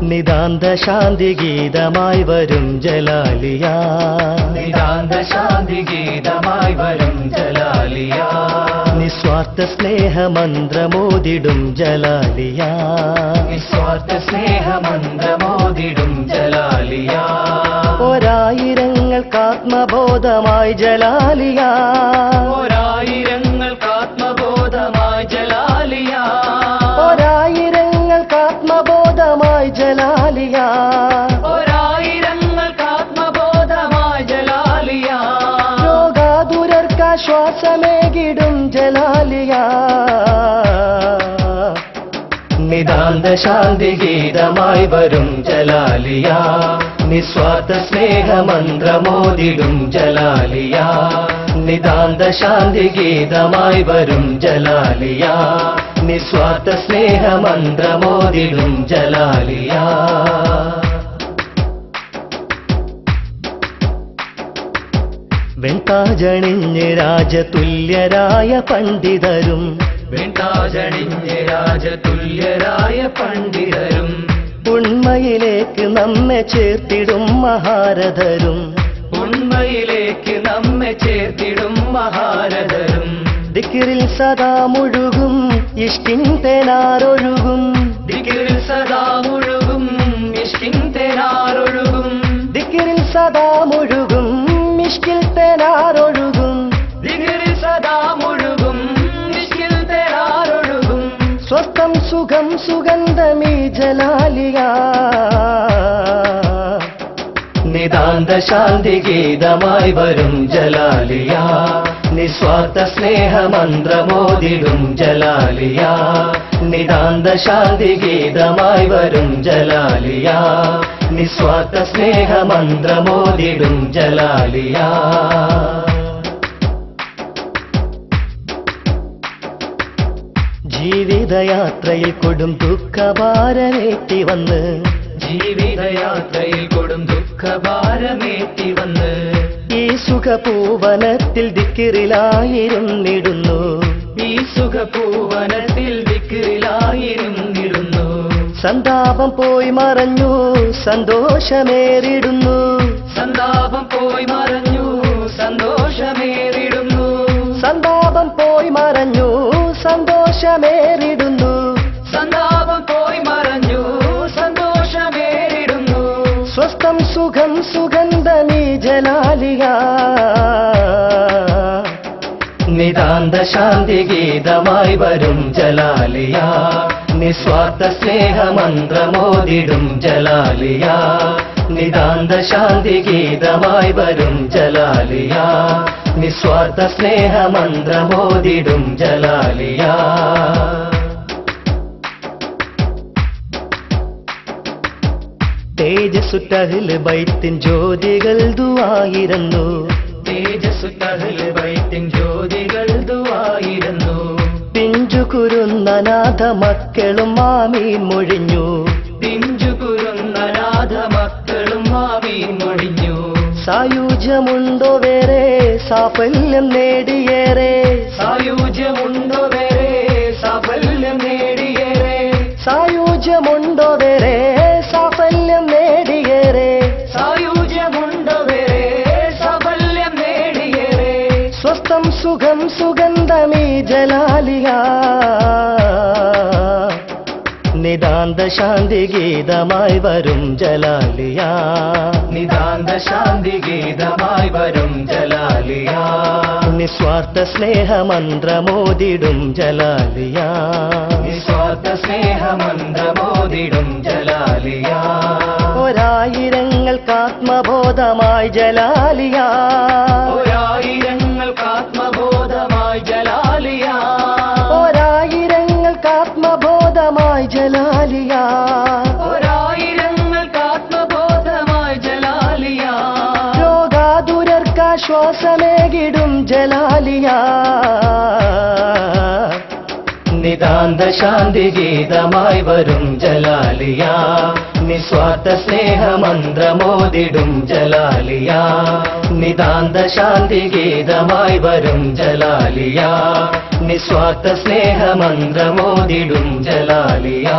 നിതാന്ത ശാന്തി ഗീതമായി വരും ജലാലിയ, നിതാന്ത ശാന്തി ഗീതമായി വരും ജലാലിയ, നിസ്വാർത്ഥ സ്നേഹമന്ത്രമോദിടും ജലാലിയ, നിസ്വാർത്ഥ സ്നേഹമന്ത്രമോദിടും ജലാലിയ, ഒരായിരങ്ങൾക്കാത്മബോധമായി ജലാലിയ, ഒരായിരങ്ങൾക്കാത്മബോധമായി ജലാലിയ, ഒരായിരങ്ങൾക്കാത്മബോധമായി ജലാലിയ, ഒരായിരങ്ങൾക്കാത്മബോധമായി ജലാലിയ, രോഗാതുരർക്കാശ്വാസമേകിടും ജലാലിയ, നിതാന്ത ശാന്തി ഗീതമായി വരും ജലാലിയ, നിസ്വാർത്ഥ സ്നേഹമന്ത്രമോദിടും ജലാലിയ, നിതാന്ത ശാന്തി ഗീതമായി വരും ജലാലിയ, നിസ്വാർത്ഥ സ്നേഹമന്ത്രമോദിടും ജലാലിയ. വെൺതാജണിഞ്ഞ് രാജതുല്യരായ പണ്ഡിതരും, വെൺതാജണിഞ്ഞ് രാജതുല്യരായ പണ്ഡിതരും, ഉണ്മയിലേക്ക് നമ്മെ ചേർത്തിടും മഹാരഥരും, ഉണ്മയിലേക്ക് നമ്മെ ചേർത്തിടും മഹാരഥരും, ദിക്റിൽ സദാ മുഴുകും ഇഷ്കിൻ തേനാരൊഴുകും, ദിക്റിൽ സദാ മുഴുകും ഇഷ്കിൻ തേനാരൊഴുകും, ദിക്റിൽ സദാ മുഴുകും ഇഷ്കിൽ തേനാരൊഴുകും, ദിക്റിൽ സദാ മുഴുകും ഇഷ്കിൽ തേനാരൊഴുകും, സ്വസ്ഥം സുഖം സുഗന്ധമീ ജലാലിയ, നിതാന്ത ശാന്തി ഗീതമായി വരും ജലാലിയ, നിസ്വാർത്ഥ സ്നേഹമന്ത്രമോദിടും ജലാലിയ, നിതാന്ത ശാന്തി ഗീതമായി വരും ജലാലിയ, നിസ്വാർത്ഥ സ്നേഹമന്ത്രമോദിടും ജലാലിയ. ജീവിതയാത്രയിൽ കൊടും ദുഃഖഭാരമേറ്റി വന്ന്, ജീവിതയാത്രയിൽ കൊടും ദുഃഖഭാരമേറ്റി വന്ന്, ഈ സുഖപൂവനത്തിൽ ദിക്റിലായിരുന്നിടുന്നു, ഈ സുഖപൂവനത്തിൽ ദിക്റിലായിരുന്നിടുന്നു, സന്താപം പോയി മറഞ്ഞു സന്തോഷമേറിടുന്നു, സന്താപം പോയി മറഞ്ഞു സന്തോഷമേറിടുന്നു, സന്താപം പോയി മറഞ്ഞു സന്തോഷമേറിടുന്നു, സന്താപം പോയി മറഞ്ഞു സന്തോഷമേറിടുന്നു, സ്വസ്ഥം സുഖം സുഗന്ധമീ ജലാലിയ, നിതാന്ത ശാന്തി ഗീതമായി വരും ജലാലിയ, നിസ്വാർത്ഥ സ്നേഹമന്ത്രമോദിടും ജലാലിയ, നിതാന്ത ശാന്തി ഗീതമായി വരും ജലാലിയ, നിസ്വാർത്ഥ സ്നേഹമന്ത്രമോദിടും ജലാലിയ. തേജസുറ്റഹില് ബൈത്തിൻ ജ്യോതികൾ ദുആയിരുന്നു, തേജസുറ്റഹില് ബൈത്തിൻ ജ്യോതികൾ ദുആയിരുന്നു, പിഞ്ചു കുരുന്ന നാഥ മക്കളും ആമീൻ മൊഴിഞ്ഞു, പിഞ്ചു കുരുന്ന നാഥ മക്കളും ആമീൻ മൊഴിഞ്ഞു, സായുജ്യമുണ്ടോ വേറെ സാഫല്യം നേടിയേറെ, സായുജ്യമുണ്ടോ വേറെ സാഫല്യം നേടിയേറെ, സായുജ്യമുണ്ടോ വേറെ സാഫല്യം നേടിയേറെ, സായുജ്യമുണ്ടോ വേറെ സാഫല്യം നേടിയേറെ, സ്വസ്ഥം സുഖം സുഗന്ധമീ ജലാലിയ, നിതാന്ത ശാന്തി ഗീതമായി വരും ജലാലിയ, നിതാന്ത ശാന്തി ഗീതമായി വരും ജലാലിയ, നിസ്വാർത്ഥ സ്നേഹമന്ത്രമോദിടും ജലാലിയ, നിസ്വാർത്ഥ സ്നേഹമന്ത്രമോദിടും ജലാലിയ, ഒരായിരങ്ങൾക്കാത്മബോധമായി ജലാലിയ, ഒരായിരങ്ങൾക്കാത്മബോധമായി ജലാലിയ, ഒരായിരങ്ങൾക്കാത്മബോധമായി ജലാലിയ, ഒരായിരങ്ങൾക്കാത്മബോധമായി ജലാലിയ, രോഗാതുരർക്കാശ്വാസമേകിടും ജലാലിയ, നിതാന്ത ശാന്തി ഗീതമായി വരും ജലാലിയ, നിസ്വാർത്ഥ സ്നേഹമന്ത്രമോദിടും ജലാലിയ നിതാന്ത ശാന്തി ഗീതമായി വരും ജലാലിയ നിസ്വാർത്ഥ സ്നേഹമന്ത്രമോദിടും ജലാലിയ